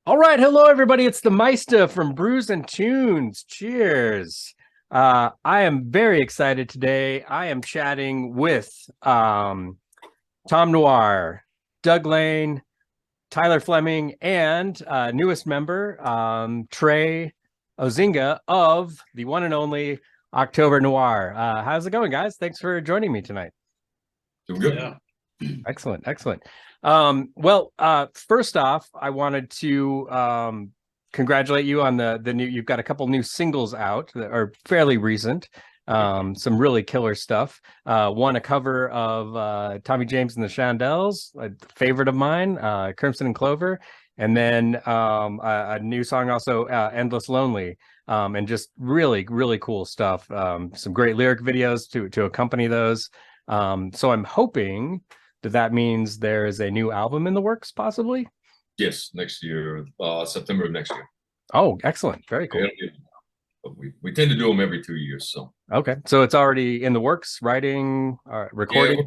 All right, hello everybody. It's the Meista from Brews and Tunes. Cheers. I am very excited today. I am chatting with Tom Noir, Doug Lane, Tyler Fleming, and newest member Trey Ozinga of the one and only October Noir. How's it going, guys? Thanks for joining me tonight. Doing good. Yeah. Excellent, excellent. First off, I wanted to congratulate you on the new. You've got a couple new singles out that are fairly recent. Some really killer stuff. One a cover of Tommy James and the Shondells, a favorite of mine, Crimson and Clover, and then a new song also, Endless Lonely. And just really, really cool stuff. Some great lyric videos to accompany those. So I'm hoping that means there is a new album in the works, possibly. Yes, next year, September of next year. Oh, excellent. Very cool. But we tend to do them every 2 years. So okay, so it's already in the works, writing, recording.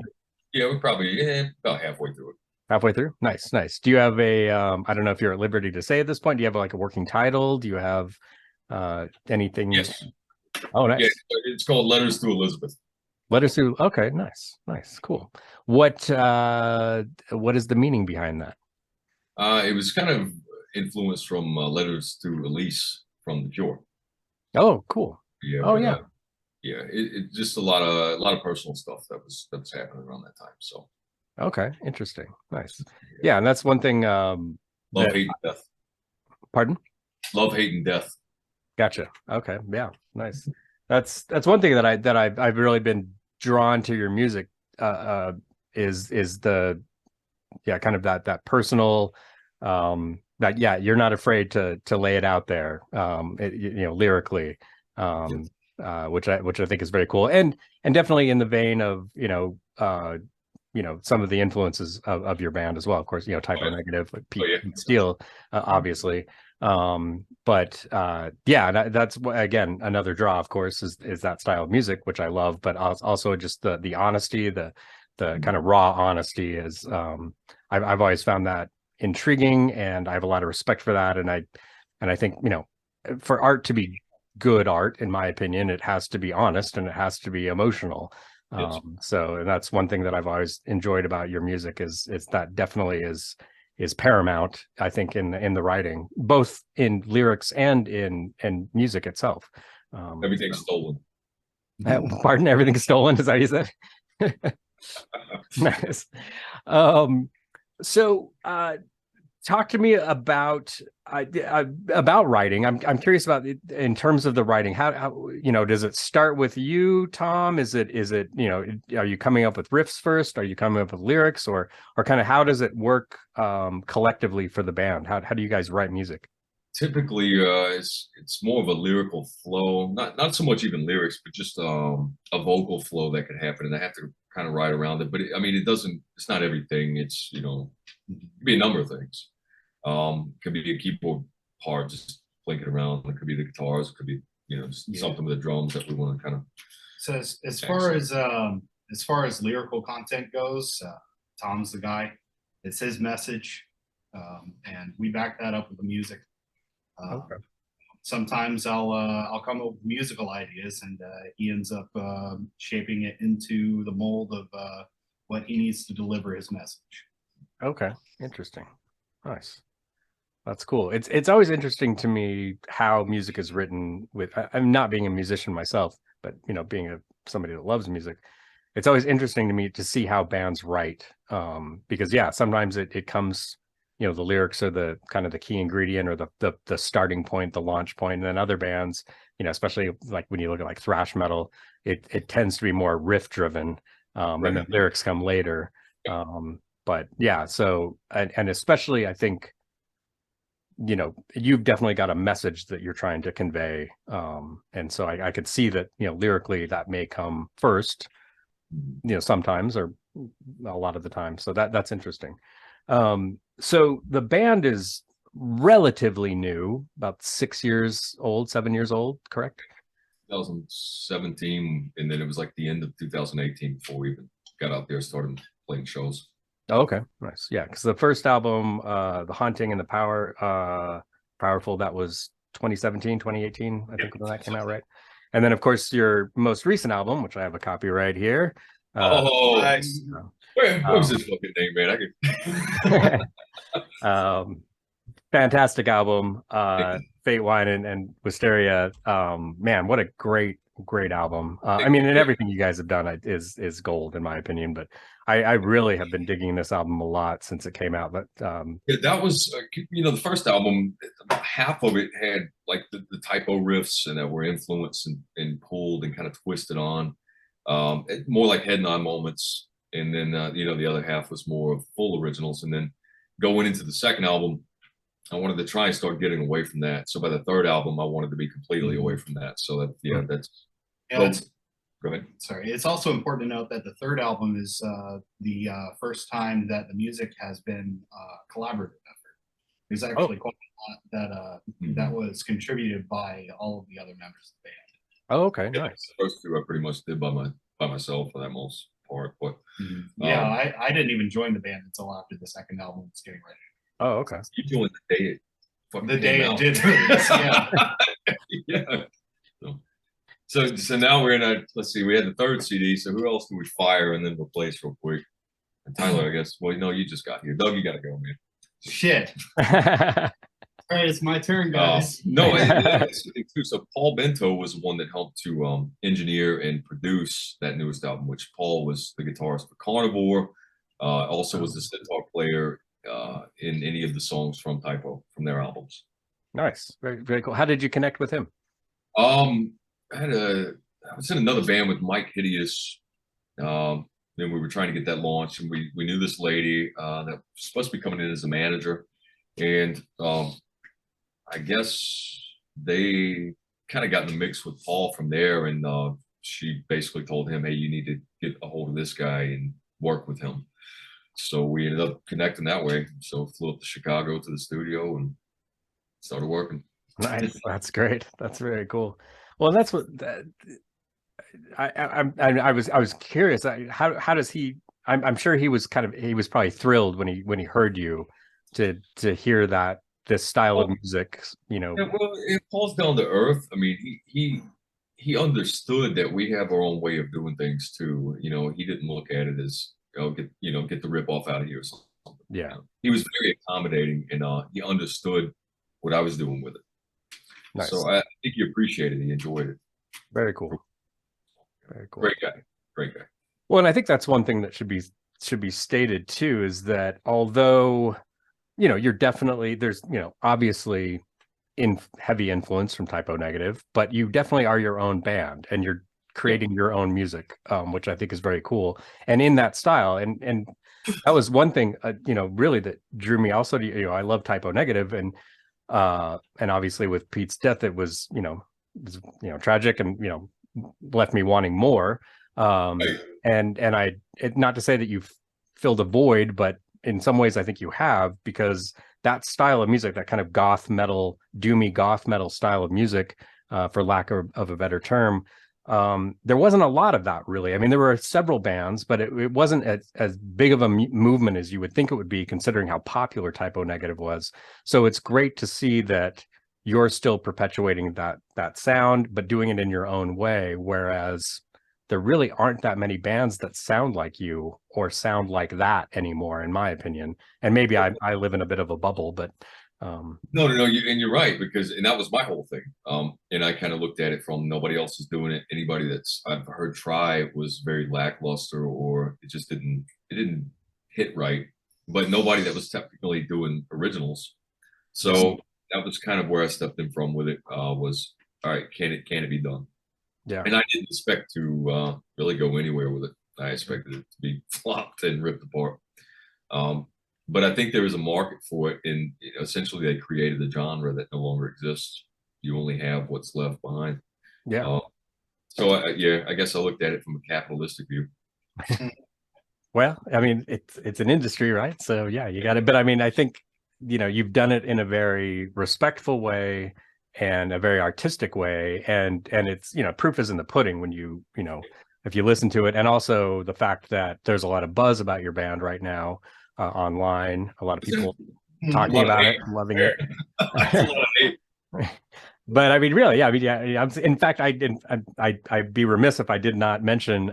Yeah, we're probably about halfway through it. Halfway through. Nice, nice. Do you have a I don't know if you're at liberty to say at this point, do you have like a working title? Do you have anything? Yes. Oh, nice. Yeah, it's called Letters to Elizabeth. Letters to, okay, nice, nice, cool. What is the meaning behind that? It was kind of influenced from Letters to Elise from The Cure. Oh, cool. Yeah. Oh, yeah. Yeah, it just a lot of personal stuff that was happening around that time. So okay, interesting, nice. Yeah, and that's one thing. Love, hate, and death. Pardon? Love, hate, and death. Gotcha. Okay, yeah, nice. That's one thing that I've really been drawn to your music. Is the kind of that personal, that you're not afraid to lay it out there, lyrically, which I think is very cool, and definitely in the vein of some of the influences of your band as well. Of course, Type O Negative, like Pete Steele, obviously. That's again another draw, of course, is that style of music, which I love, but also just the honesty, the kind of raw honesty is I've always found that intriguing, and I have a lot of respect for that, and I think for art to be good art, in my opinion, it has to be honest and it has to be emotional. Yes. So that's one thing that I've always enjoyed about your music is that definitely is paramount, I think, in the writing, both in lyrics and in music itself. Everything's stolen. Pardon? Everything's stolen, is that what you said? Nice. So talk to me about writing. I'm curious about in terms of the writing. How does it start with you, Tom? Is it are you coming up with riffs first? Are you coming up with lyrics, or kind of how does it work collectively for the band? How do you guys write music? Typically, it's more of a lyrical flow, not so much even lyrics, but just a vocal flow that could happen, and I have to kind of ride around it. But it's not everything. It's it could be a number of things. Could be a keyboard part, just plinking around. It could be the guitars. It could be something with the drums that we want to kind of. So as far as lyrical content goes, Tom's the guy. It's his message, and we back that up with the music. Okay. Sometimes I'll come up with musical ideas, and he ends up shaping it into the mold of what he needs to deliver his message. Okay, interesting, nice. That's cool. It's always interesting to me how music is written. I'm not being a musician myself, but being somebody that loves music, it's always interesting to me to see how bands write. Because sometimes it comes. The lyrics are the kind of the key ingredient or the starting point, the launch point. And then other bands, especially like when you look at like thrash metal, it tends to be more riff driven, and the lyrics come later. But so and especially I think you've definitely got a message that you're trying to convey, and so I could see that lyrically that may come first, sometimes, or a lot of the time. So that's interesting. So the band is relatively new, about 6 years old, 7 years old, correct? 2017, and then it was like the end of 2018 before we even got out there, started playing shows. Oh, okay, nice. Yeah, because the first album, The Haunting and the Powerful, that was 2017, 2018, I think, when that came out, right? And then, of course, your most recent album, which I have a copy right here. Oh, Nice. what was his fucking name, man? Um, fantastic album, Fate Wine and Wisteria. Man, what a great album. I mean, and everything you guys have done is gold in my opinion, but I really have been digging this album a lot since it came out. But Yeah, that was the first album. About half of it had like the typo riffs and that were influenced and pulled and kind of twisted on, more like head nod moments. And then the other half was more of full originals. And then going into the second album, I wanted to try and start getting away from that. So by the third album, I wanted to be completely away from that. So that's go ahead. Sorry. It's also important to note that the third album is the first time that the music has been collaborative effort. There's actually quite a lot that was contributed by all of the other members of the band. Oh, okay, Yeah, nice. the first two I pretty much did by myself for that most part. But yeah, I didn't even join the band until after the second album was getting ready. Oh, okay. You joined the day it did release, yeah. Yeah. So now we're in let's see, we had the third CD, so who else do we fire and then replace real quick? And Tyler, I guess. Well, no, you just got here. Doug, you got to go, man. Shit. All right, it's my turn, guys. No, that's the thing too. So Paul Bento was the one that helped to engineer and produce that newest album, which Paul was the guitarist for Carnivore, also was the sitar player in any of the songs from Typo, from their albums. Nice. Very cool. How did you connect with him? I was in another band with Mike Hideous. Then we were trying to get that launched, and we knew this lady that was supposed to be coming in as a manager, and I guess they kind of got in the mix with Paul from there, and she basically told him, "Hey, you need to get a hold of this guy and work with him." So we ended up connecting that way. So flew up to Chicago to the studio and started working. Nice. That's great. That's very cool. Well, that's what I was curious. How does he? I'm sure he was probably thrilled when he heard you to hear that this style of music. Yeah, well, Paul's down to earth. I mean, he understood that we have our own way of doing things too. He didn't look at it as get the rip off out of here or something. Yeah, he was very accommodating, and he understood what I was doing with it. Nice. So I think he appreciated it. He enjoyed it. Very cool. Very cool. Great guy. Well, and I think that's one thing that should be stated too, is that although you're definitely, there's obviously in heavy influence from Typo Negative, but you definitely are your own band and you're creating your own music, which I think is very cool. And in that style, and that was one thing really that drew me also to I love Typo Negative, and obviously with Pete's death, it was tragic and left me wanting more. And not to say that you've filled a void, but in some ways I think you have, because that style of music, that kind of goth metal, doomy goth metal style of music, for lack of a better term, there wasn't a lot of that really. I mean, there were several bands, but it wasn't as big of a movement as you would think it would be, considering how popular Typo Negative was. So it's great to see that you're still perpetuating that sound, but doing it in your own way, whereas there really aren't that many bands that sound like you or sound like that anymore, in my opinion. And maybe I live in a bit of a bubble, but no, and you're right, and that was my whole thing. And I kind of looked at it from nobody else is doing it. Anybody that's I've heard try was very lackluster, or it didn't hit right. But nobody that was technically doing originals. So that was kind of where I stepped in from with it. Was all right, can it be done? Yeah. And I didn't expect to really go anywhere with it. I expected it to be flopped and ripped apart. But I think there is a market for it, and essentially they created a genre that no longer exists. You only have what's left behind. Yeah. So I guess I looked at it from a capitalistic view. Well, I mean, it's an industry, right? So yeah, you got it. But I mean, I think you've done it in a very respectful way and a very artistic way, and it's proof is in the pudding when you if you listen to it, and also the fact that there's a lot of buzz about your band right now. online. A lot of people talking about it, loving it. That's a lot of hate. But I mean, really, yeah. I mean, yeah. In fact, I'd be remiss if I did not mention.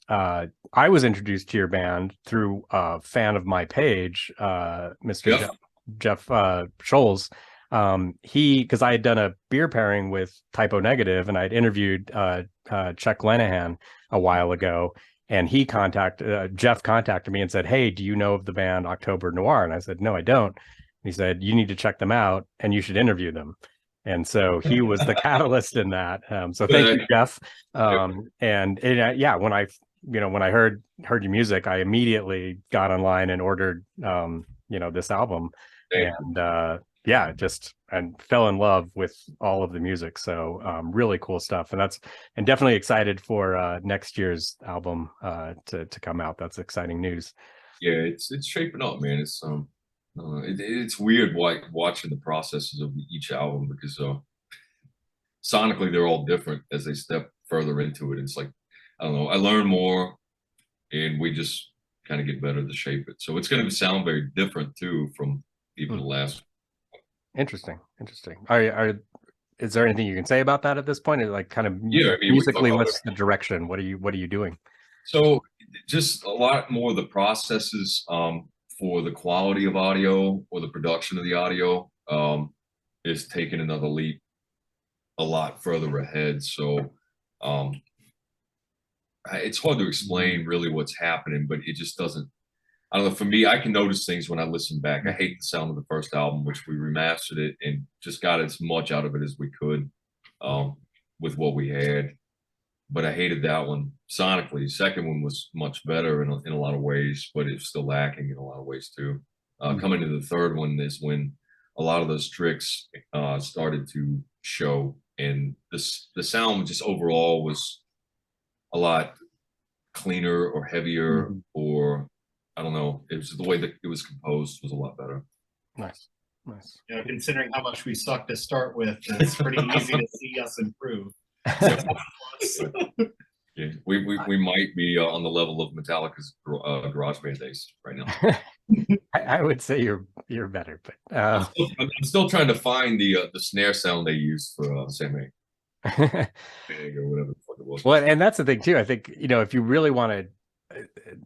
I was introduced to your band through a fan of my page, Mr. Yep. Jeff Scholes. Because I had done a beer pairing with Typo Negative, and I'd interviewed Chuck Lenahan a while ago, and Jeff contacted me and said, "Hey, do you know of the band October Noir?" And I said, "No, I don't." He said, "You need to check them out, and you should interview them." And so he was the catalyst in that. So thank you, Jeff. Yeah, when I heard your music, I immediately got online and ordered this album, and and fell in love with all of the music. So really cool stuff, and definitely excited for next year's album to come out. That's exciting news. Yeah, it's shaping up, man. It's weird watching the processes of each album, because sonically they're all different as they step further into it. It's like, I don't know, I learn more, and we just kind of get better to shape it. So it's going to sound very different too from even the last. Interesting. Is there anything you can say about that at this point? Like, kind of musically, what's the direction? What are you doing? So just a lot more of the processes for the quality of audio or the production of the audio is taking another leap a lot further ahead. So it's hard to explain really what's happening, but it just doesn't. I don't know. For me, I can notice things when I listen back. I hate the sound of the first album, which we remastered it and just got as much out of it as we could with what we had. But I hated that one sonically. The second one was much better in a lot of ways, but it's still lacking in a lot of ways too. Coming to the third one is when a lot of those tricks started to show, and the sound just overall was a lot cleaner or heavier, or I don't know. It was the way that it was composed was a lot better. Nice. Yeah, considering how much we sucked to start with, it's pretty easy to see us improve. Yeah, we might be on the level of Metallica's Garage Band days right now. I would say you're better, but I'm still trying to find the snare sound they used for Sam A. Or whatever the fuck it was. Well, and that's the thing too. I think if you really want to,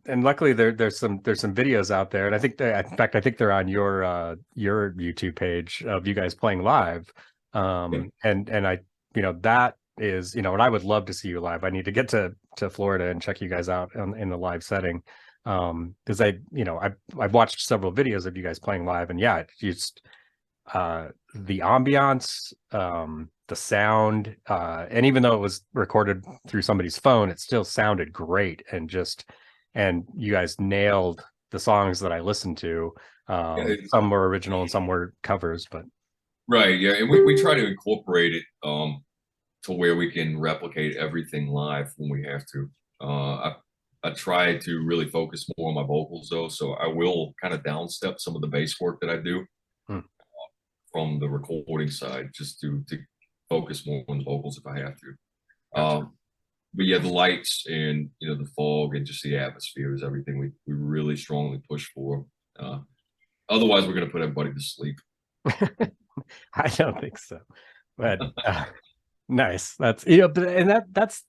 and luckily there's some videos out there, and I think I think they're on your YouTube page of you guys playing live, and I that is and I would love to see you live. I need to get to Florida and check you guys out in the live setting, because I've watched several videos of you guys playing live, and yeah, it's just the ambiance, the sound, and even though it was recorded through somebody's phone, it still sounded great, and you guys nailed the songs that I listened to. Some were original and some were covers, but right, yeah, and we try to incorporate it to where we can replicate everything live when we have to. I try to really focus more on my vocals though, so I will kind of downstep some of the bass work that I do from the recording side, just to focus more on the vocals if I have to. Gotcha. But yeah, the lights and the fog and just the atmosphere is everything we really strongly push for. Otherwise, we're going to put everybody to sleep. I don't think so, but nice. That's and that's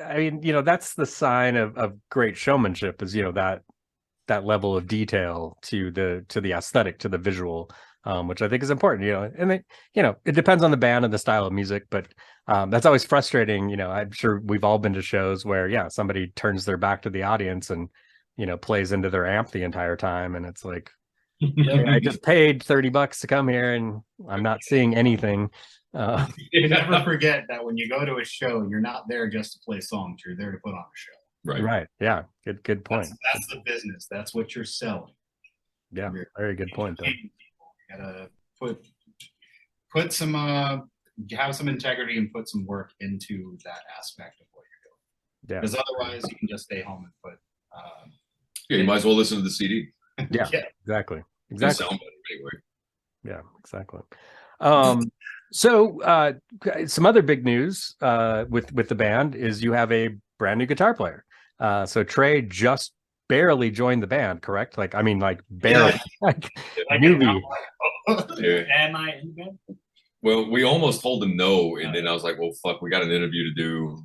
I mean that's the sign of great showmanship, is that level of detail to the aesthetic, to the visual, which I think is important. And it depends on the band and the style of music, but that's always frustrating. I'm sure we've all been to shows where somebody turns their back to the audience and plays into their amp the entire time, and it's like, I just paid $30 to come here and I'm not seeing anything. Never forget that when you go to a show, you're not there just to play songs, you're there to put on a show. Right. Yeah. Good point. That's the business. That's what you're selling. Yeah. Very good point, though. You gotta put some have some integrity and put some work into that aspect of what you're doing. Yeah. Because otherwise you can just stay home and put you might as well listen to the CD. Yeah. Exactly. Sound better anyway. Yeah, exactly. So some other big news with the band is you have a brand new guitar player. So Trey just barely joined the band, correct? Like, I mean, like barely, like Like, newbie. Yeah. Am I in the band? Well, we almost told him no, and then I was like, "Well, fuck, we got an interview to do."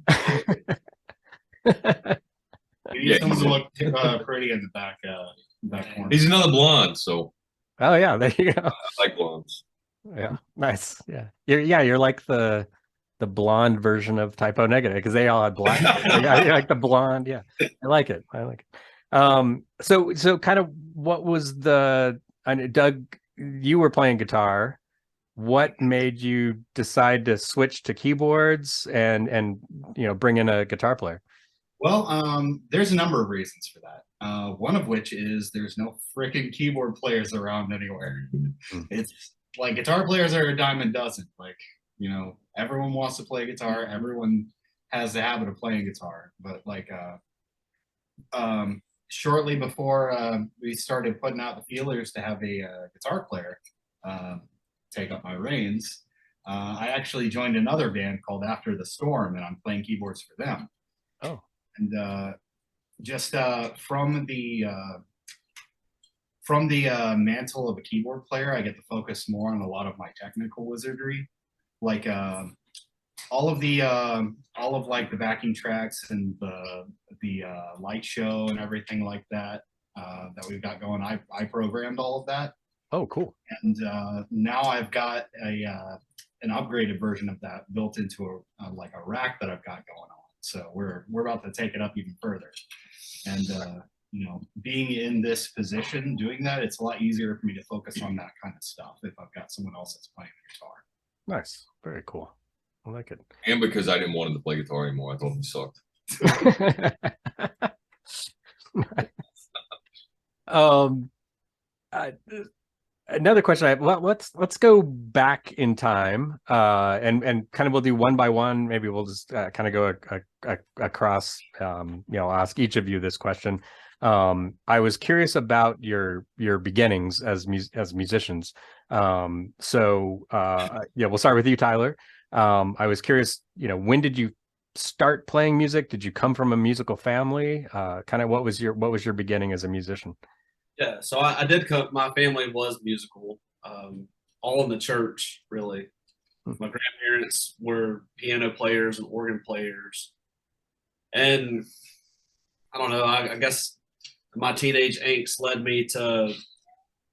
We need Yeah, someone he's to a- look pretty in the back corner. He's another blonde, so Oh yeah, there you go. I like blondes. Yeah, nice. Yeah, you're like the blonde version of Typo Negative because they all had black. Yeah, you're like the blonde. Yeah, I like it. I like it. So kind of what was I know, Doug, you were playing guitar. What made you decide to switch to keyboards and bring in a guitar player? Well, there's a number of reasons for that. One of which is there's no freaking keyboard players around anywhere. It's like guitar players are a dime a dozen. Like, everyone wants to play guitar. Everyone has the habit of playing guitar. But like, shortly before we started putting out the feelers to have a guitar player take up my reins, I actually joined another band called After the Storm, and I'm playing keyboards for them. Oh. And just from the mantle of a keyboard player, I get to focus more on a lot of my technical wizardry, like all of like the backing tracks and the light show and everything like that that we've got going. I programmed all of that. Oh, cool. And now I've got an upgraded version of that built into a rack that I've got going on. So we're about to take it up even further. And being in this position, doing that, it's a lot easier for me to focus on that kind of stuff if I've got someone else that's playing the guitar. Nice. Very cool. I like it. And because I didn't want him to play guitar anymore, I told him he sucked. Another question I have. Well, let's go back in time, and kind of we'll do one by one. Maybe we'll just kind of go across. I'll ask each of you this question. I was curious about your beginnings as musicians. We'll start with you, Tyler. I was curious, when did you start playing music? Did you come from a musical family? Kind of what was your beginning as a musician? Yeah, so I did come. My family was musical, all in the church, really. My grandparents were piano players and organ players, and I don't know. I guess my teenage angst led me to,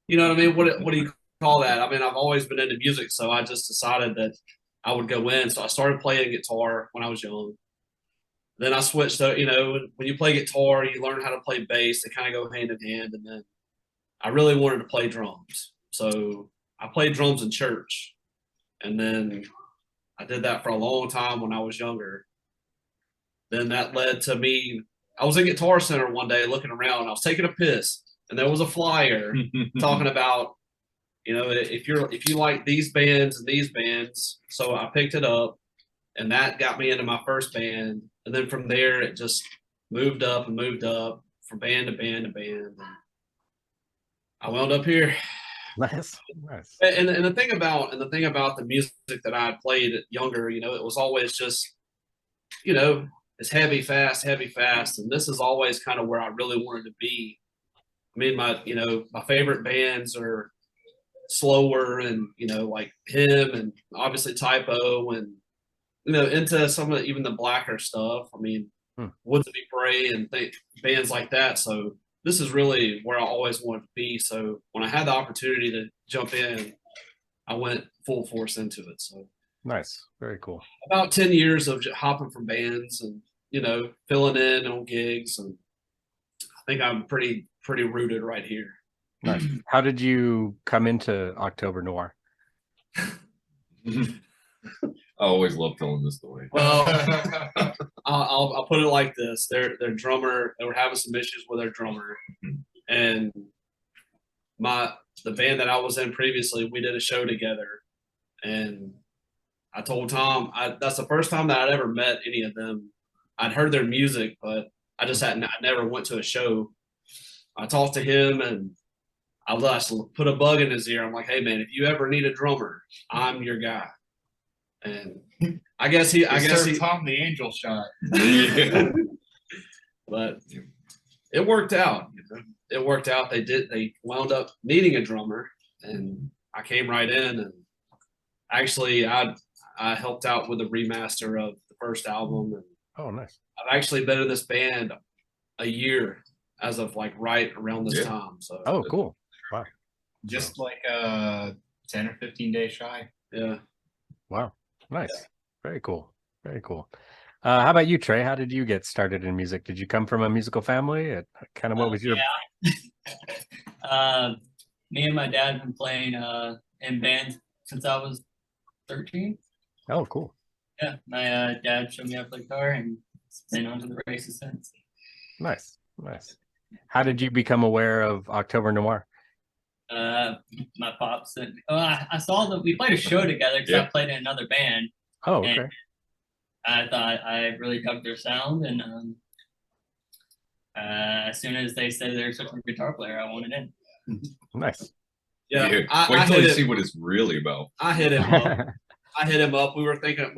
you know what I mean. What do you call that? I mean, I've always been into music, so I just decided that I would go in. So I started playing guitar when I was young. Then I switched to, when you play guitar, you learn how to play bass. They kind of go hand in hand. And then I really wanted to play drums. So I played drums in church. And then I did that for a long time when I was younger. Then that led to me. I was in Guitar Center one day looking around. I was taking a piss, and there was a flyer talking about, if you like these bands and these bands. So I picked it up, and that got me into my first band. And then from there, it just moved up and moved up from band to band to band. And I wound up here. Nice. And the thing about the music that I had played younger, it was always just, it's heavy, fast. And this is always kind of where I really wanted to be. I mean, my favorite bands are slower and, like him and obviously Typo and, into some of even the blacker stuff. I mean, Woods of Prey and bands like that. So this is really where I always wanted to be. So when I had the opportunity to jump in, I went full force into it. So nice. Very cool. About 10 years of hopping from bands and, filling in on gigs. And I think I'm pretty rooted right here. Nice. How did you come into October Noir? I always love telling this story. Well, I'll put it like this: their drummer, they were having some issues with their drummer, and the band that I was in previously, we did a show together, and I told Tom that's the first time that I'd ever met any of them. I'd heard their music, but I never went to a show. I talked to him, and I just put a bug in his ear. I'm like, hey man, if you ever need a drummer, I'm your guy. And I guess he Tom the angel shot. But it worked out. It worked out. They wound up needing a drummer, and I came right in. And actually, I helped out with the remaster of the first album. And Oh, nice. I've actually been in this band a year as of like right around this time. So oh, cool. Wow. Just like 10 or 15 days shy. Yeah. Wow. Nice. Very cool. Very cool. How about you, Trey? How did you get started in music? Did you come from a musical family? Kind of what was your... Me and my dad have been playing in bands since I was 13. Oh, cool. Yeah, my dad showed me how to play guitar and been on to the races since. Nice. Nice. How did you become aware of October Noir? My pops said, I saw that we played a show together because I played in another band. Oh, okay. I thought I really dug their sound, and as soon as they said they're searching for a guitar player, I wanted in. Nice. Yeah. Wait till you see what it's really about. I hit him up. I hit him up. We were thinking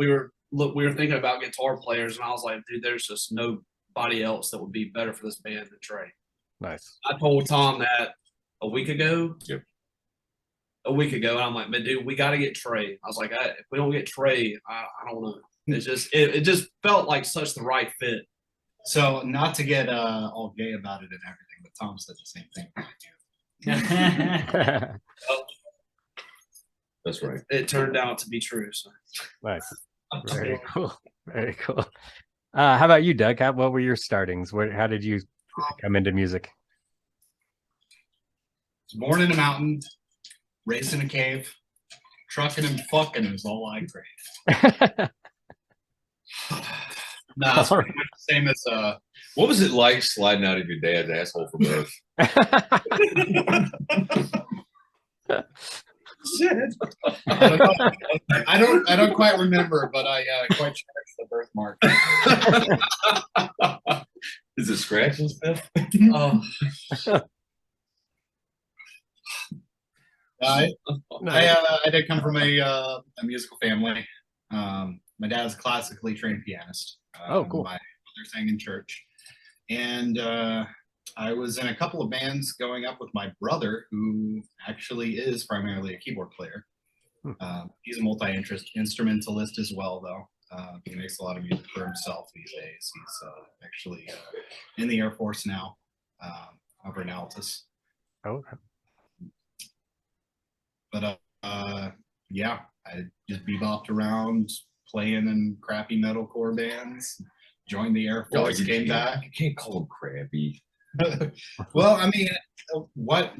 about guitar players, and I was like, dude, there's just nobody else that would be better for this band than Trey. Nice. I told Tom that a week ago. Yep. A week ago, and I'm like, man, dude, we got to get Trey. I was like, if we don't get Trey, I don't know. It's just it just felt like such the right fit. So not to get all gay about it and everything, but Tom said the same thing. That's right. It turned out to be true. So. Nice. Very cool. Very cool. How about you, Doug? What were your startings? How did you come into music? Born in a mountain, raised in a cave, trucking and fucking is all I crave. Nah, it's pretty much the same as What was it like sliding out of your dad's asshole for birth? shit. I don't quite remember, but I quite cherish the birthmark. Is it scratch and stuff? Oh. I did come from a musical family. My dad's a classically trained pianist. Oh, cool. My mother sang in church. And I was in a couple of bands growing up with my brother, who actually is primarily a keyboard player. He's a multi-instrumentalist as well, though. He makes a lot of music for himself these days. He's actually in the Air Force now, over in Altus. Oh, okay. But yeah, I just bebopped around playing in crappy metalcore bands. Joined the Air Force, came back. You can't call them crappy. Well, I mean, what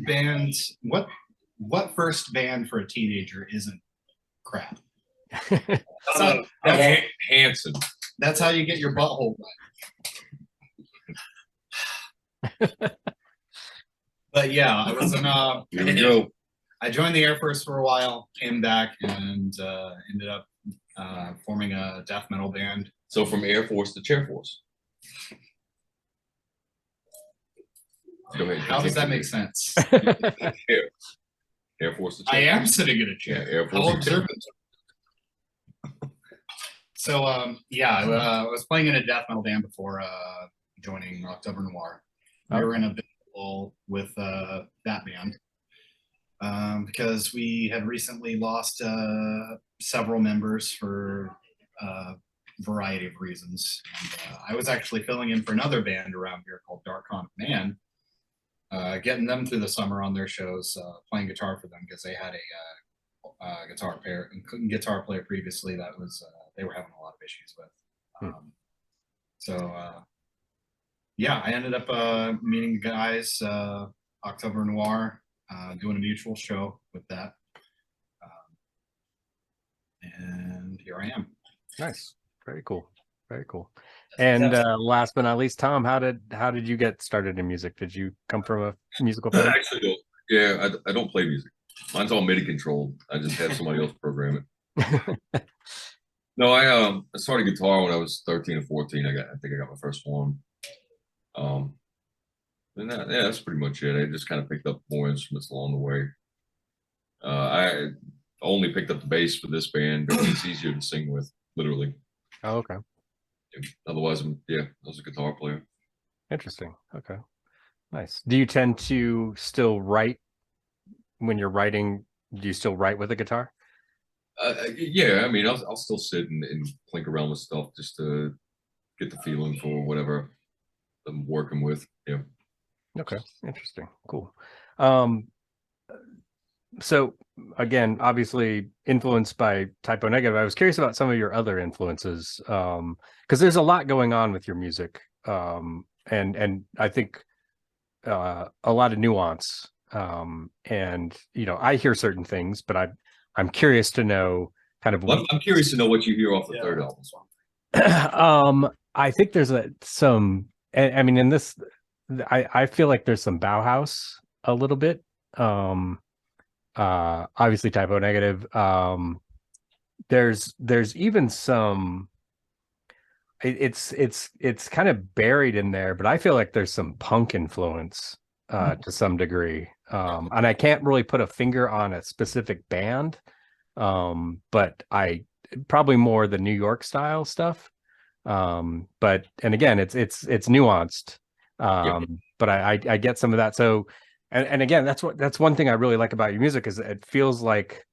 first band for a teenager isn't crap? Hanson. That's how you get your butthole wet. But yeah, I was in Here we go. I joined the Air Force for a while, came back, and ended up forming a death metal band. So from Air Force to Chair Force. Go ahead. How does that make sense? Air Force to I Chair am sitting in a chair. Yeah, Air Force How to Chair observant. So yeah, I was playing in a death metal band before joining October Noir. We were in a bit of a lull with that band because we had recently lost several members for a variety of reasons. And, I was actually filling in for another band around here called Dark Comic Man, getting them through the summer on their shows, playing guitar for them because they had a guitar player previously that was they were having a lot of issues with. Yeah, I ended up meeting the guys, October Noir, doing a mutual show with that, and here I am. Nice. Very cool. Very cool. And last but not least, Tom, how did you get started in music? Did you come from a musical family? I actually don't. Yeah, I don't play music. Mine's all MIDI controlled. I just have somebody else program it. No, I started guitar when I was 13 or 14. I think I got my first one. And that's pretty much it. I just kind of picked up more instruments along the way. I only picked up the bass for this band because it's easier to sing with, literally. Oh, okay. Otherwise, I was a guitar player. Interesting. Okay. Nice. Do you tend to still write when you're writing? Do you still write with a guitar? Yeah, I mean, I'll still sit and plink around with stuff just to get the feeling for whatever I'm working with. Yeah. Okay, interesting. Cool. Um, so again, obviously influenced by Typo Negative. I was curious about some of your other influences, because there's a lot going on with your music, and I think a lot of nuance. And I hear certain things, but I'm curious to know kind of. Well, I'm curious to know what you hear off the third album. I think there's some. I mean, in this, I feel like there's some Bauhaus a little bit. Obviously Typo Negative. There's even some. It's kind of buried in there, but I feel like there's some punk influence to some degree. And I can't really put a finger on a specific band, but I probably more the New York style stuff. But and again, it's nuanced. But I get some of that. So and again, that's one thing I really like about your music is it feels like,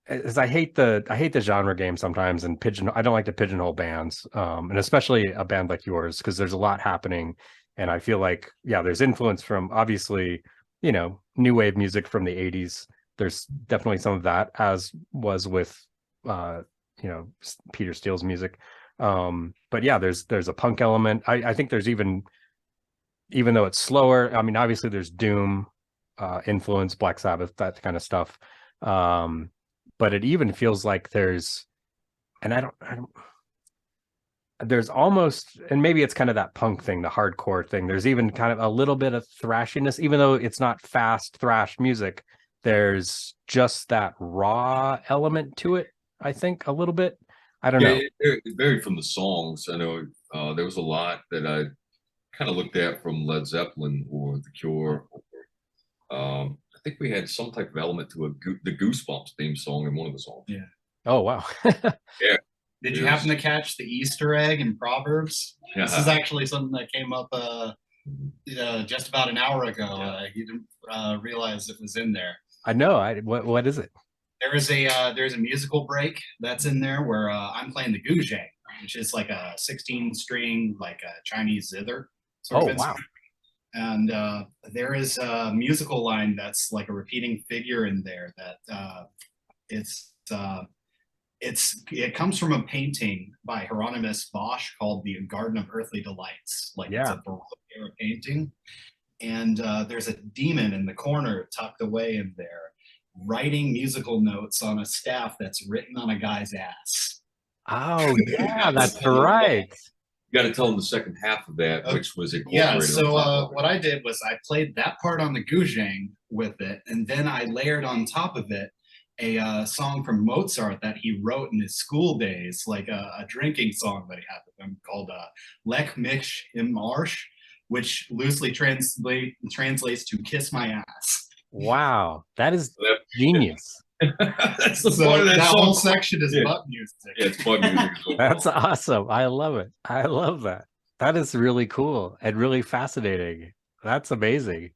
as I hate the genre game sometimes, and I don't like to pigeonhole bands, and especially a band like yours, because there's a lot happening, and I feel like, yeah, there's influence from obviously, new wave music from the 80s. There's definitely some of that, as was with Peter Steele's music. But yeah, there's a punk element. I think there's even though it's slower, I mean, obviously there's Doom influence, Black Sabbath, that kind of stuff. But it even feels like there's, and I don't, there's almost, and maybe it's kind of that punk thing, the hardcore thing. There's even kind of a little bit of thrashiness, even though it's not fast thrash music. There's just that raw element to it, I think, a little bit. I don't know. It varied from the songs. I know there was a lot that I kind of looked at from Led Zeppelin or The Cure. I think we had some type of element to the Goosebumps theme song in one of the songs. Yeah. Oh, wow. Yeah. Did you happen to catch the Easter egg in Proverbs? Yeah. This is actually something that came up just about an hour ago. You didn't realize it was in there. I know. What is it? There's a musical break that's in there where I'm playing the guzheng, which is like a 16-string, like a Chinese zither sort of instrument. Wow. And there is a musical line that's like a repeating figure in there that it comes from a painting by Hieronymus Bosch called The Garden of Earthly Delights. Like, it's a Baroque era painting. And there's a demon in the corner tucked away in there, writing musical notes on a staff that's written on a guy's ass. Oh, yeah, that's right. You got to tell them the second half of that, which was incorporated. Yeah, so what I did was I played that part on the guzheng with it, and then I layered on top of it a song from Mozart that he wrote in his school days, like a drinking song that he had with him called Leck mich im Arsch, which loosely translates to "kiss my ass." Wow, that is genius. That's the So part of that whole song. section is butt music. Yeah, it's butt music. That's awesome. I love it. I love that. That is really cool and really fascinating. That's amazing.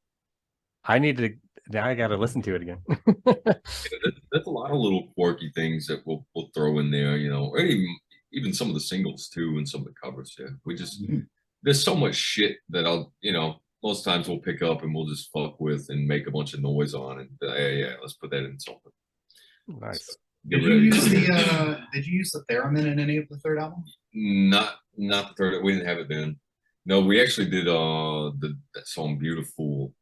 Now I got to listen to it again. That's a lot of little quirky things that we'll throw in there, or even some of the singles too, and some of the covers. Yeah, we just there's so much shit that most times we'll pick up and we'll just fuck with and make a bunch of noise on, and yeah, let's put that in something. Nice. So, Did you use the theremin in any of the third album? Not the third. We didn't have it then. No, we actually did that song "Beautiful"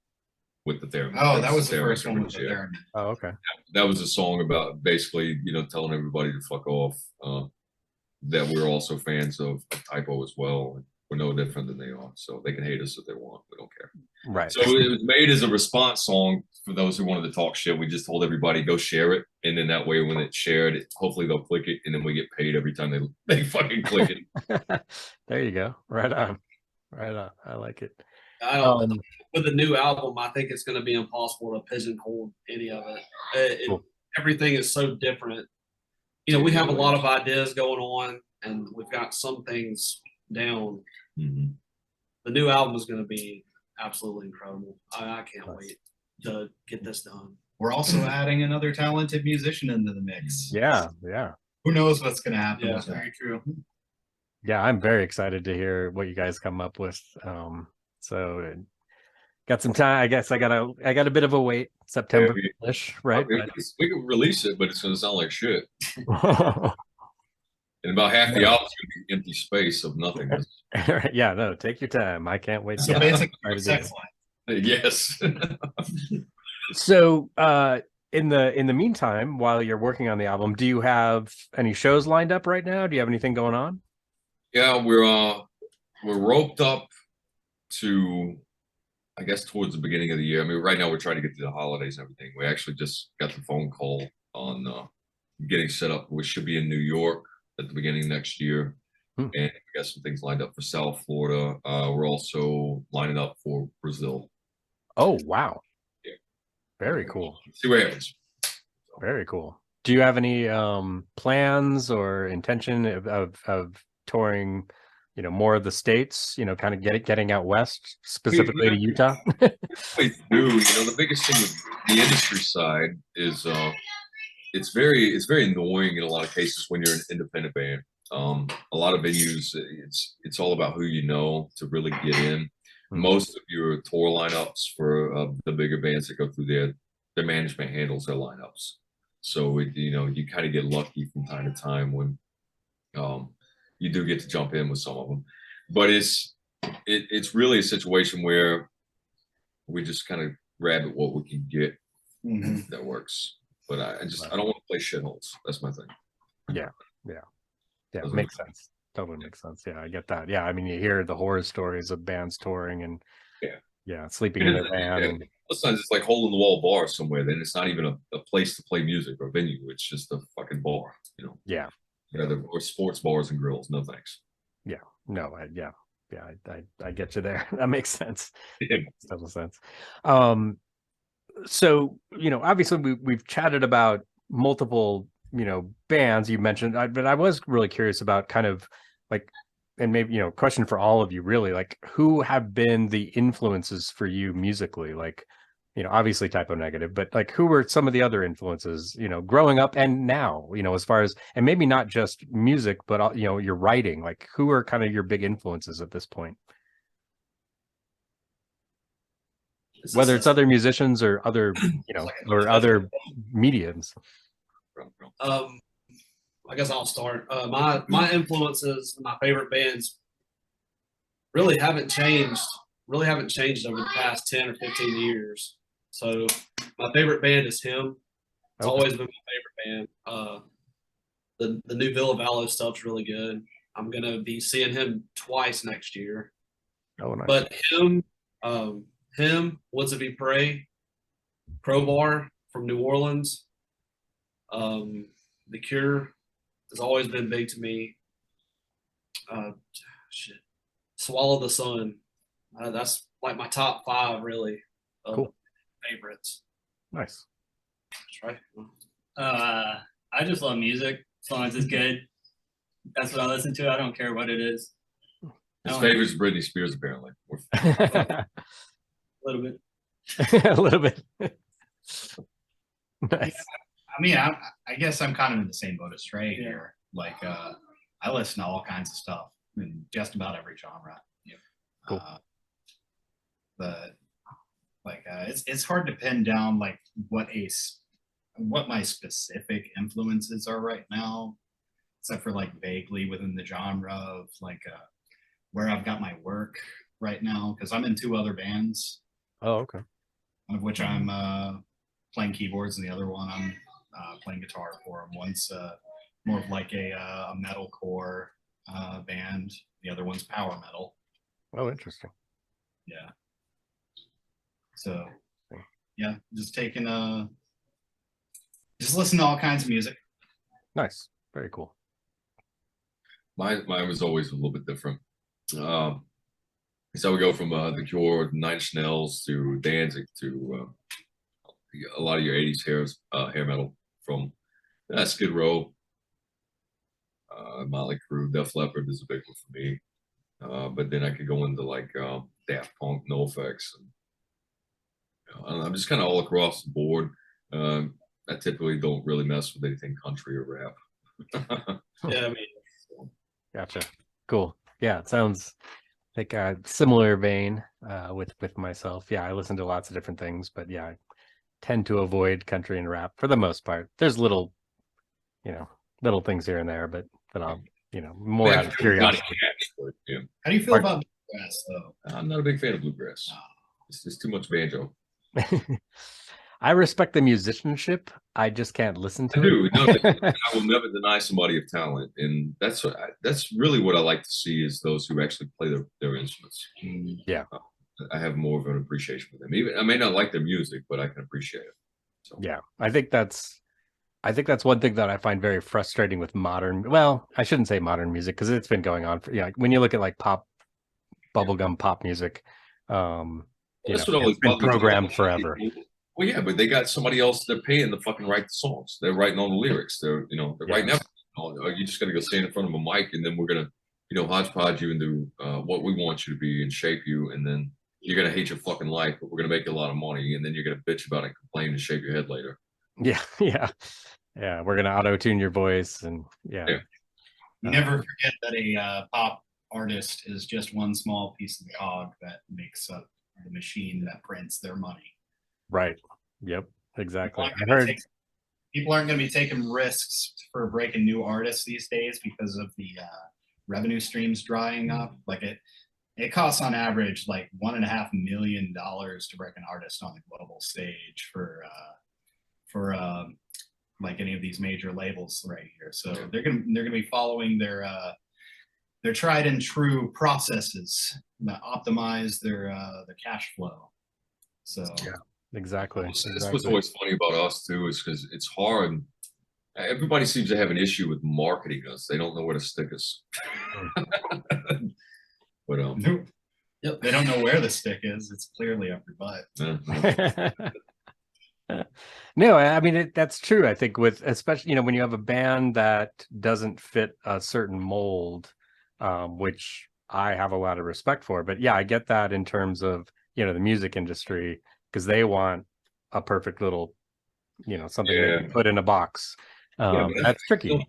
with the theremin. Oh, that was the first one with the theremin. Oh, okay. That was a song about basically, telling everybody to fuck off. That we're also fans of Typo as well. We're no different than they are, so they can hate us if they want. We don't care. Right. So it was made as a response song for those who wanted to talk shit. We just told everybody go share it, and then that way when it's shared, hopefully they'll click it, and then we get paid every time they fucking click it. There you go. Right on. Right on. I like it. With the new album, I think it's going to be impossible to pigeonhole any of it. Cool. Everything is so different. We have a lot of ideas going on, and we've got some things down. Mm-hmm. The new album is going to be absolutely incredible. I can't wait to get this done. We're also adding another talented musician into the mix. Yeah. Who knows what's going to happen Yeah, with that? very true. Yeah, I'm very excited to hear what you guys come up with. So got some time. I guess I got a bit of a wait, September-ish, right? We can release it, but it's gonna sound like shit. But And about half the album's gonna be empty space of nothingness. yeah, no, take your time. I can't wait. So Yeah, basically, try to do sex it. life. Yes. So in the meantime, while you're working on the album, do you have any shows lined up right now? Do you have anything going on? Yeah, we're roped up to, I guess, towards the beginning of the year. I mean, right now we're trying to get through the holidays and everything. We actually just got the phone call on getting set up, which should be in New York at the beginning of next year. And we got some things lined up for South Florida. We're also lining up for Brazil. Oh, wow. Yeah. Very cool. See what happens. Very cool. Do you have any plans or intention of touring, more of the states, kind of getting out west, specifically to Utah? We do. The biggest thing with the industry side is it's very annoying in a lot of cases when you're an independent band. A lot of venues, it's all about who you know to really get in. Most of your tour lineups for the bigger bands that go through their management handles their lineups. So you kind of get lucky from time to time when you do get to jump in with some of them. But it's really a situation where we just kind of grab at what we can get that works. But I don't want to play shitholes. That's my thing. Yeah. Makes sense. Totally makes sense. Yeah, I get that. Yeah, I mean, you hear the horror stories of bands touring and sleeping in their van. And sometimes it's like hole in the wall bar somewhere. Then it's not even a place to play music or venue. It's just a fucking bar. Yeah. Or sports bars and grills. No thanks. Yeah. No. I get you there. That makes sense. Yeah. Makes total sense. So obviously we've chatted about multiple bands you mentioned, but I was really curious about kind of like, and maybe question for all of you really, like who have been the influences for you musically, like obviously Typo Negative, but like who were some of the other influences growing up and now, as far as, and maybe not just music but your writing, like who are kind of your big influences at this point, whether it's other musicians or other or other mediums? I guess I'll start. My influences, my favorite bands, really haven't changed. Really haven't changed over the past 10 or 15 years. So my favorite band is him. It's always been my favorite band. The new Villa Vallo stuff's really good. I'm gonna be seeing him twice next year. Oh, nice. But him, Woods of Ypres, Crowbar from New Orleans, The Cure has always been big to me. Swallow the Sun. That's like my top 5 really of favorites. Nice. That's right. I just love music as long as it's good. That's what I listen to. I don't care what it is. His favorite is Britney Spears, apparently. A little bit. A little bit. Nice. I mean, I guess I'm kind of in the same boat as Trey here. Like, I listen to all kinds of stuff in just about every genre. Cool. But like, it's hard to pin down like what my specific influences are right now, except for like vaguely within the genre of like where I've got my work right now, because I'm in 2 other bands. Oh, okay. One of which I'm playing keyboards, and the other one I'm playing guitar for. And one's more of like a metalcore band. The other one's power metal. Oh, interesting. Yeah. So, yeah, just listen to all kinds of music. Nice. Very cool. Mine was always a little bit different. So we go from The Cure, Nine Inch Nails to Danzig to a lot of your 80s hair metal from Skid Row, Motley Crue, Def Leppard is a big one for me. But then I could go into like Daft Punk, NoFX, and I don't know, I'm just kind of all across the board. I typically don't really mess with anything country or rap. Yeah, I mean, Gotcha. Cool. Yeah, it sounds like a similar vein with myself. Yeah, I listen to lots of different things, but yeah, I tend to avoid country and rap for the most part. There's little things here and there, but I'll, more out of curiosity. Yeah. How do you feel about bluegrass, though? I'm not a big fan of bluegrass. Oh. It's just too much banjo. I respect the musicianship. I just can't listen to I do. it. No, I will never deny somebody of talent, and that's really what I like to see is those who actually play their instruments. Yeah. I have more of an appreciation for them. Even I may not like their music, but I can appreciate it. So. Yeah, I think that's one thing that I find very frustrating with modern. Well, I shouldn't say modern music because it's been going on for when you look at like pop, bubblegum pop music, That's what it's been programmed forever. Well, yeah, but they got somebody else they're paying to fucking write the songs. They're writing all the lyrics. They're writing everything. You just got to go stand in front of a mic, and then we're gonna hodgepodge you into what we want you to be and shape you, and then you're gonna hate your fucking life, but we're gonna make you a lot of money, and then you're gonna bitch about it, complain, and shave your head later. Yeah. We're gonna auto tune your voice, and You never forget that a pop artist is just one small piece of the cog that makes up the machine that prints their money. Right. Yep. Exactly. People aren't going to be taking risks for breaking new artists these days because of the revenue streams drying up. Like it costs on average like $1.5 million to break an artist on the global stage for like any of these major labels right here. So they're gonna be following their tried and true processes that optimize their cash flow. So yeah, exactly. That's what's always funny about us too, is because it's hard. Everybody seems to have an issue with marketing us. They don't know where to stick us. But yep, they don't know where the stick is. It's clearly up your butt. No, I mean that's true. I think with especially when you have a band that doesn't fit a certain mold, which I have a lot of respect for. But yeah, I get that in terms of the music industry because they want a perfect little something they can put in a box. That's tricky.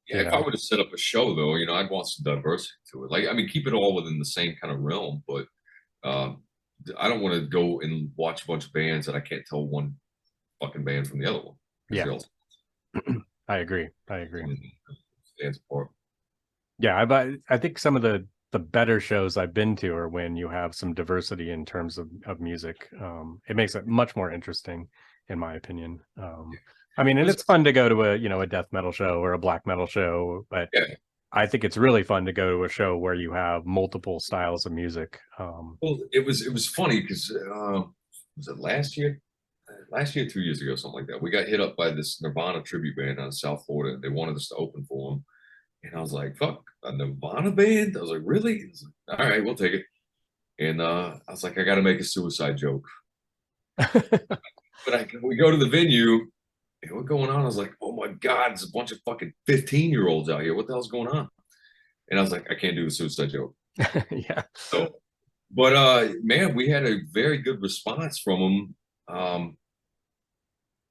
If I were to set up a show though, I'd want some diversity to it. Like I mean, keep it all within the same kind of realm, but I don't want to go and watch a bunch of bands that I can't tell one fucking band from the other one. Yeah, I agree. Stands apart. Yeah, I think some of the better shows I've been to are when you have some diversity in terms of music. It makes it much more interesting, in my opinion. I mean, and it's fun to go to a death metal show or a black metal show, but I think it's really fun to go to a show where you have multiple styles of music. Well, it was funny because was it last year? 2 years ago, something like that. We got hit up by this Nirvana tribute band out of South Florida. They wanted us to open for them. And I was like, fuck, a Nirvana band? I was like, really? Was like, all right, we'll take it. And I was like, I got to make a suicide joke. But we go to the venue, and what's going on? I was like, oh my God, there's a bunch of fucking 15-year-olds out here. What the hell's going on? And I was like, I can't do a suicide joke. Yeah. So, but man, we had a very good response from them.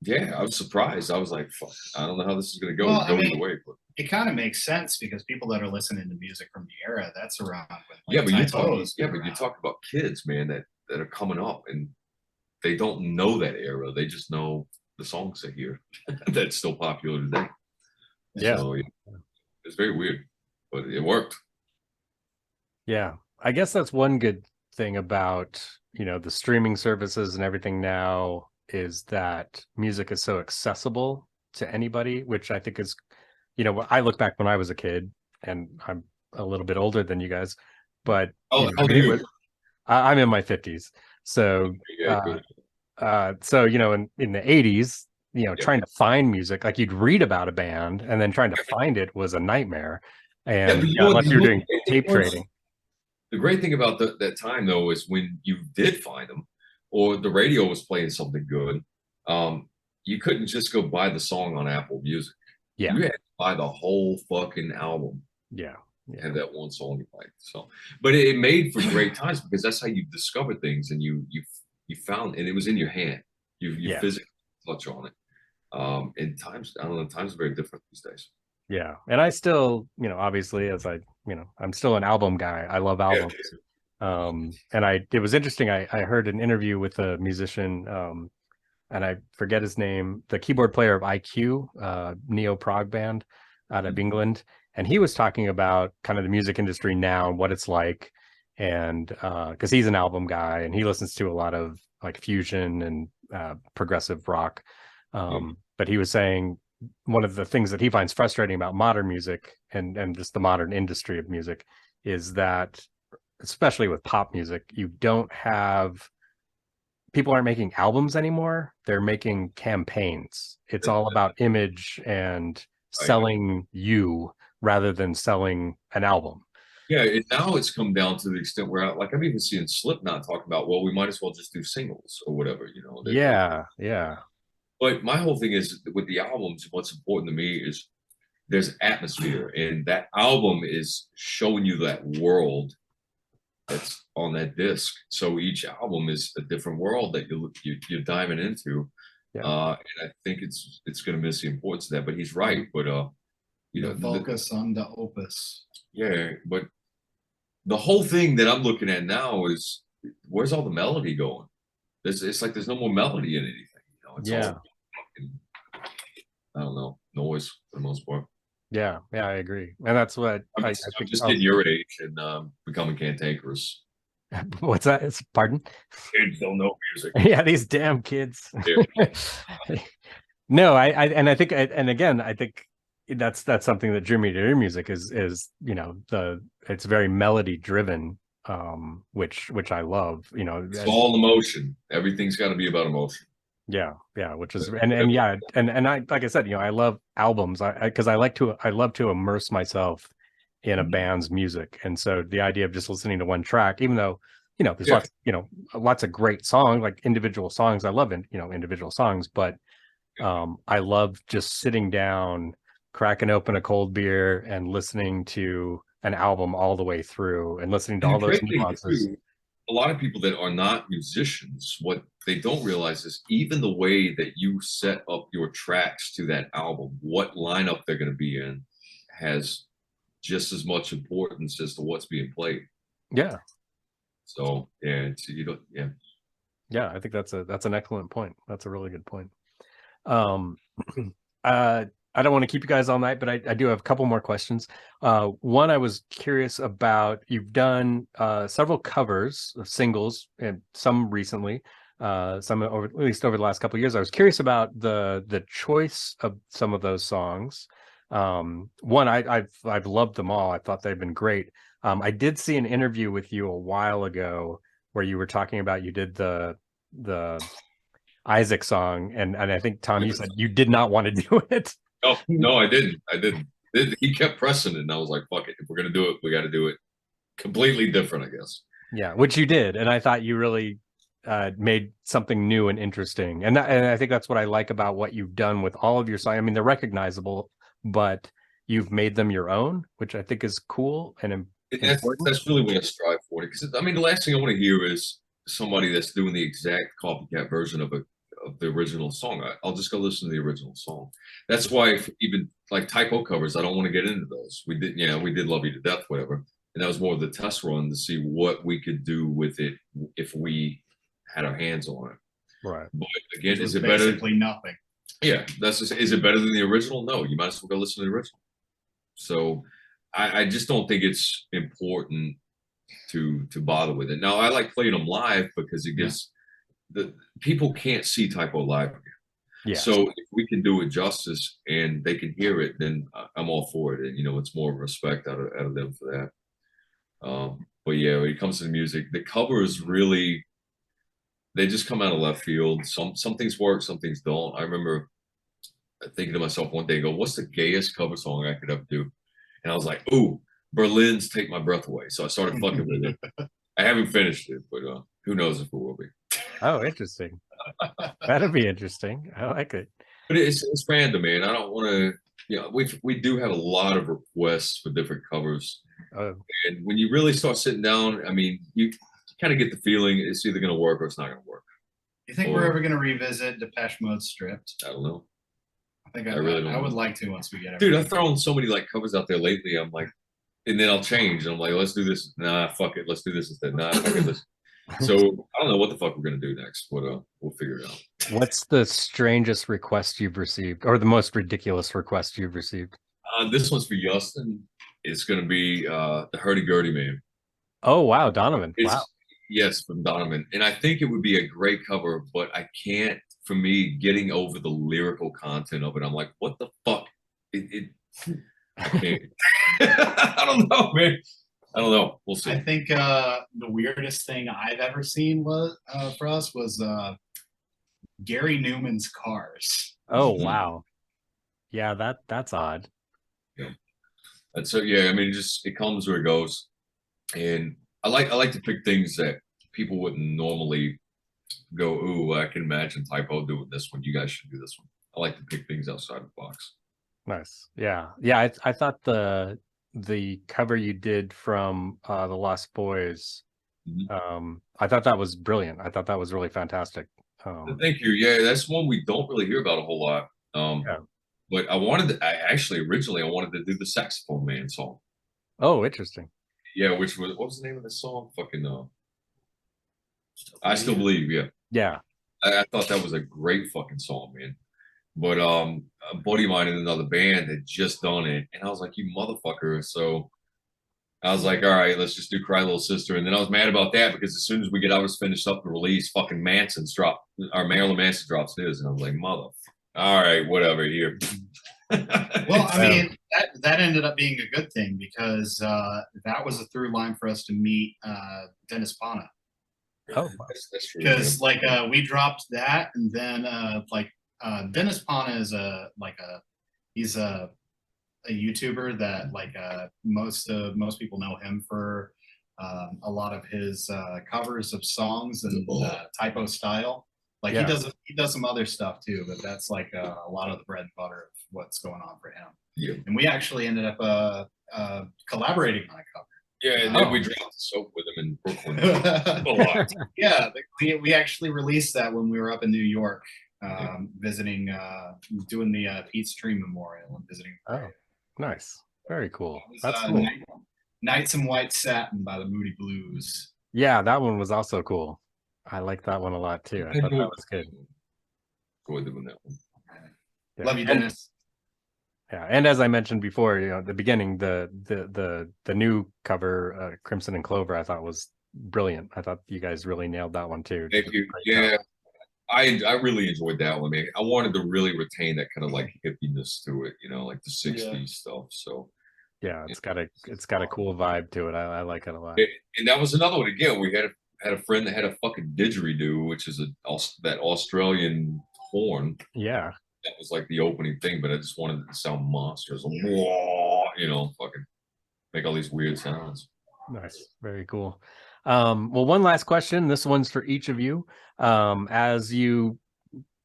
Yeah, I was surprised. I was like, fuck, I don't know how this is going to go. Well, Either way. But it kind of makes sense because people that are listening to music from the era that's around. When, but you talk about kids, man, that are coming up and they don't know that era. They just know the songs they hear that's still popular today. Yeah. So, it's very weird, but it worked. Yeah, I guess that's one good thing about the streaming services and everything now is that music is so accessible to anybody, which I think is, I look back when I was a kid, and I'm a little bit older than you guys, but I'm in my 50s. So, so in the 80s, trying to find music, like you'd read about a band, and then trying to find it was a nightmare. And unless you're doing tape trading. The great thing about that time though is when you did find them, or the radio was playing something good, you couldn't just go buy the song on Apple Music. Yeah. You had to buy the whole fucking album. Yeah. have that one song you like. So, but it made for great times because that's how you discover things, and you found, and it was in your hand. You physically touch on it. And times, I don't know, times are very different these days. Yeah, and I still, obviously, as I'm still an album guy. I love albums. And it was interesting. I heard an interview with a musician, and I forget his name, the keyboard player of IQ, neo prog band out of England, and he was talking about kind of the music industry now and what it's like, and because he's an album guy and he listens to a lot of like fusion and progressive rock, but he was saying one of the things that he finds frustrating about modern music and just the modern industry of music is that, especially with pop music, you don't have, people aren't making albums anymore. They're making campaigns. It's all about image and selling you rather than selling an album. Yeah, now it's come down to the extent where, like, I'm even seeing Slipknot talk about, well, we might as well just do singles or whatever, Yeah. But my whole thing is with the albums, what's important to me is there's atmosphere, and that album is showing you that world that's on that disc. So each album is a different world that you're diving into. And I think it's going to miss the importance of that. But he's right. But focus on the opus. Yeah, but the whole thing that I'm looking at now is, where's all the melody going? It's like there's no more melody in anything. It's all, I don't know, noise for the most part. Yeah, I agree, and that's what I'm just getting your age and becoming cantankerous. What's that? Pardon? Kids don't know music. Yeah, these damn kids. Yeah. No, I think that's something that drew me to your music is it's very melody driven, which I love. It's all emotion. Everything's got to be about emotion. Yeah, which is and I, like I said, I love albums because I love to immerse myself in a band's music, and so the idea of just listening to one track, even though there's lots of great songs, like individual songs, I love individual songs, but I love just sitting down, cracking open a cold beer and listening to an album all the way through and listening to all those nuances. A lot of people that are not musicians, what they don't realize is even the way that you set up your tracks to that album, what lineup they're going to be in, has just as much importance as to what's being played. Yeah. So yeah, Yeah, I think that's an excellent point. That's a really good point. I don't want to keep you guys all night, but I do have a couple more questions. One, I was curious about, you've done several covers of singles, and some recently, some over, at least over the last couple of years. I was curious about the choice of some of those songs. One, I've loved them all. I thought they've been great. I did see an interview with you a while ago where you were talking about, you did the Isaac song, and I think, Tom, you said you did not want to do it. No, I didn't. He kept pressing it, and I was like, fuck it. If we're going to do it, we got to do it completely different, I guess. Yeah, which you did. And I thought you really made something new and interesting. And I think that's what I like about what you've done with all of your songs. I mean, they're recognizable, but you've made them your own, which I think is cool and important. That's really what I strive for. Because, I mean, the last thing I want to hear is somebody that's doing the exact copycat version of the original song. I'll just go listen to the original song. That's why even like typo covers, I don't want to get into those. We did Love You to Death, whatever. And that was more of the test run to see what we could do with it if we had our hands on it. Right. But again, is it basically nothing? Yeah. Is it better than the original? No, you might as well go listen to the original. So I just don't think it's important to bother with it. Now I like playing them live because it gives the people can't see typo live again. Yeah. So if we can do it justice and they can hear it, then I'm all for it. And it's more respect out of them for that. But yeah, when it comes to the music, the covers really, they just come out of left field. Some things work, some things don't. I remember thinking to myself one day, what's the gayest cover song I could ever do? And I was like, ooh, Berlin's Take My Breath Away. So I started fucking with it. I haven't finished it, but who knows if it will be. Oh, interesting. That'll be interesting. I like it. But it's random, man. I don't want to. We do have a lot of requests for different covers, And when you really start sitting down, I mean, you kind of get the feeling it's either going to work or it's not going to work. You think we're ever going to revisit Depeche Mode Stripped? I don't know. I really don't. I would like to once we get it. Dude, I've thrown so many like covers out there lately. I'm like, and then I'll change. I'm like, let's do this. Nah, fuck it. Let's do this instead. Nah, fuck it. So I don't know what the fuck we're gonna do next, but we'll figure it out. What's the strangest request you've received, or the most ridiculous request you've received? This one's for Justin. It's gonna be the Hurdy-Gurdy Man. Oh wow, Donovan. Wow. Yes, from Donovan. And I think it would be a great cover, but I can't, for me, getting over the lyrical content of it. I'm like, what the fuck? I can't. I don't know, man. I don't know. We'll see. I think the weirdest thing I've ever seen was for us was Gary Newman's Cars. Oh wow. Yeah, that's odd. Yeah. And so yeah, I mean, it comes where it goes. And I like to pick things that people wouldn't normally go, ooh, I can imagine Typo doing this one. You guys should do this one. I like to pick things outside the box. Nice. Yeah. Yeah. I thought the cover you did from the Lost Boys, I thought that was brilliant. I thought that was really fantastic. Thank you. Yeah, that's one we don't really hear about a whole lot. Yeah. But originally I wanted to do the Saxophone Man song. Oh, interesting. Yeah, what was the name of the song? Fucking I Still Believe, yeah. Yeah. I thought that was a great fucking song, man. But a buddy of mine in another band had just done it, and I was like, you motherfucker. So I was like, all right, let's just do Cry Little Sister. And then I was mad about that because as soon as we get ours finished up the release, fucking Marilyn Manson drops his. And I was like, mother. All right, whatever, here. Well, I mean, that ended up being a good thing because that was a through line for us to meet Dennis Pana. Oh, that's true. Because we dropped that, and then Dennis Pana is he's a YouTuber that most people know him for a lot of his covers of songs and typo style. He does some other stuff too, but that's like a lot of the bread and butter of what's going on for him. Yeah. And we actually ended up collaborating on a cover. Yeah, and then we dropped the soap with him in Brooklyn a lot. Yeah, we actually released that when we were up in New York, visiting, doing the Pete's Tree Memorial and visiting. Oh, nice. Very cool. That's cool. Nights in White Satin by the Moody Blues. Yeah, that one was also cool. I like that one a lot too. I thought that was good. Go doing that one. Yeah. Love you, Dennis. And as I mentioned before, at the beginning, the new cover, Crimson and Clover, I thought was brilliant. I thought you guys really nailed that one too. Thank you. Yeah, I really enjoyed that one, man. I wanted to really retain that kind of like hippiness to it, like the '60s stuff. So yeah, it's got a cool vibe to it. I like it a lot. And that was another one again. We had a friend that had a fucking didgeridoo, which is that Australian horn. Yeah. That was like the opening thing, but I just wanted it to sound monstrous. Fucking make all these weird sounds. Nice. Very cool. Well, one last question. This one's for each of you. As you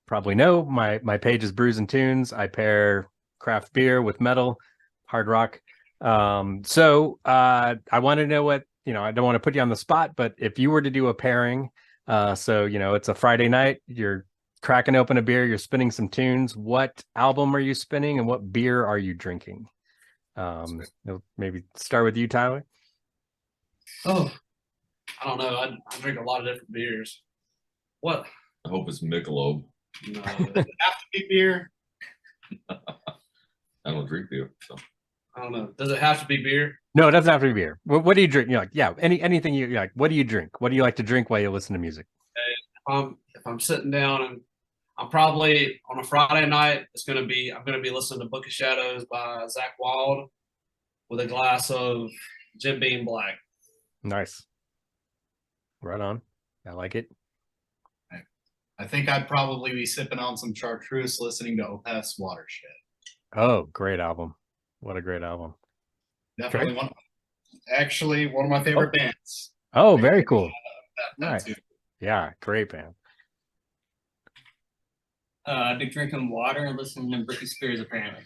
probably know, my page is Brews and Tunes. I pair craft beer with metal, hard rock. So I want to know what, I don't want to put you on the spot, but if you were to do a pairing, so, it's a Friday night, you're cracking open a beer, you're spinning some tunes, what album are you spinning and what beer are you drinking? Maybe start with you, Tyler. Oh, I don't know. I drink a lot of different beers. What? I hope it's Michelob. No, does it have to be beer? I don't drink beer, so I don't know. Does it have to be beer? No, it doesn't have to be beer. What do you drink? You're like, yeah, anything you're like, what do you drink? What do you like to drink while you listen to music? If I'm sitting down and I'm probably on a Friday night, I'm gonna be listening to Book of Shadows by Zakk Wylde with a glass of Jim Beam Black. Nice. Right on. I like it. I think I'd probably be sipping on some chartreuse, listening to Opeth's Watershed. Oh, great album. What a great album. Definitely one of my favorite bands. Oh, very cool. Nice. Yeah, great band. I've been drinking water and listening to Britney Spears, apparently.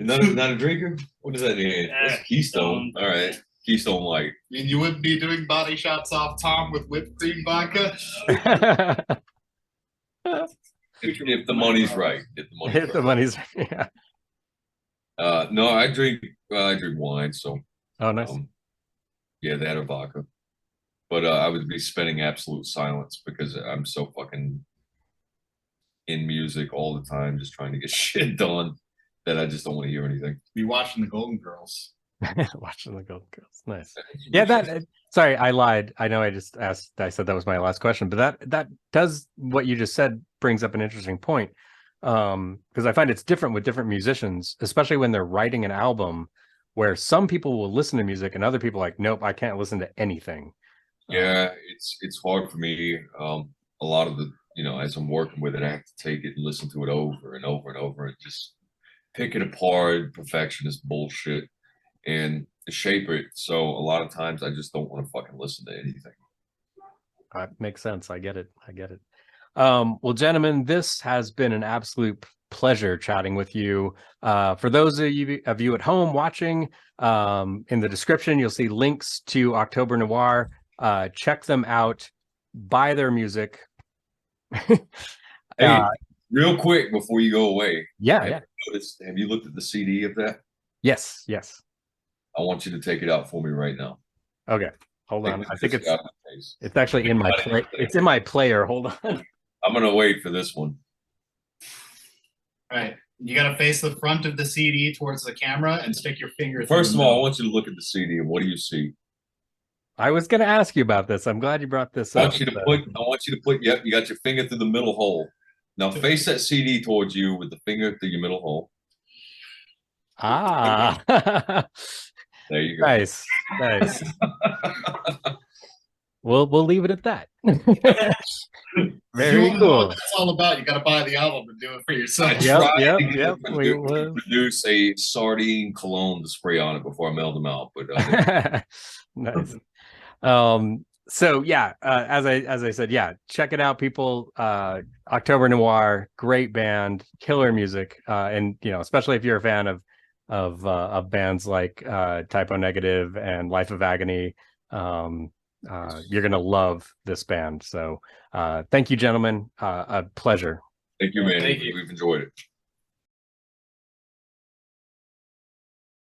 Not a drinker? What does that mean? What's Keystone? All right. Keystone Light. I mean, you wouldn't be doing body shots off Tom with whipped cream vodka. If the money's right. If the money's Hit right. the money's yeah. No, I drink wine, so Oh, nice. yeah, that or vodka. But I would be spending absolute silence because I'm so fucking in music all the time, just trying to get shit done that I just don't want to hear anything. Be watching the Golden Girls. Watching the Golden Girls. Nice. Yeah, that sorry, I lied. I know I just asked, I said that was my last question, but that does what you just said brings up an interesting point. Because I find it's different with different musicians, especially when they're writing an album where some people will listen to music and other people are like, nope, I can't listen to anything. Yeah, it's hard for me. A lot of the, as I'm working with it, I have to take it and listen to it over and over and over and just pick it apart, perfectionist bullshit, and shape it. So a lot of times I just don't want to fucking listen to anything. Makes sense. I get it. Well, gentlemen, this has been an absolute pleasure chatting with you. For those of you at home watching, in the description, you'll see links to October Noir. Check them out, buy their music. Hey, real quick before you go away. Yeah. Have you looked at the CD of that? Yes. I want you to take it out for me right now. Okay. Hold on. I think it's actually in my it's in my player. Hold on. I'm gonna wait for this one. All right. You got to face the front of the CD towards the camera and stick your finger. First of all, I want you to look at the CD and what do you see? I was going to ask you about this. I'm glad you brought this up. I want you to put, yep, you got your finger through the middle hole. Now face that CD towards you with the finger through your middle hole. Ah. There you go. Nice. We'll leave it at that. Very cool. What it's all about. You got to buy the album and do it for yourself. Yep. We produce a sardine cologne to spray on it before I mail them out. But nice. So yeah, as I said, yeah, check it out, people. October Noir, great band, killer music, and especially if you're a fan of bands like Typo Negative and Life of Agony, you're gonna love this band. So thank you, gentlemen. A pleasure. Thank you, man. Thank you. We've enjoyed it.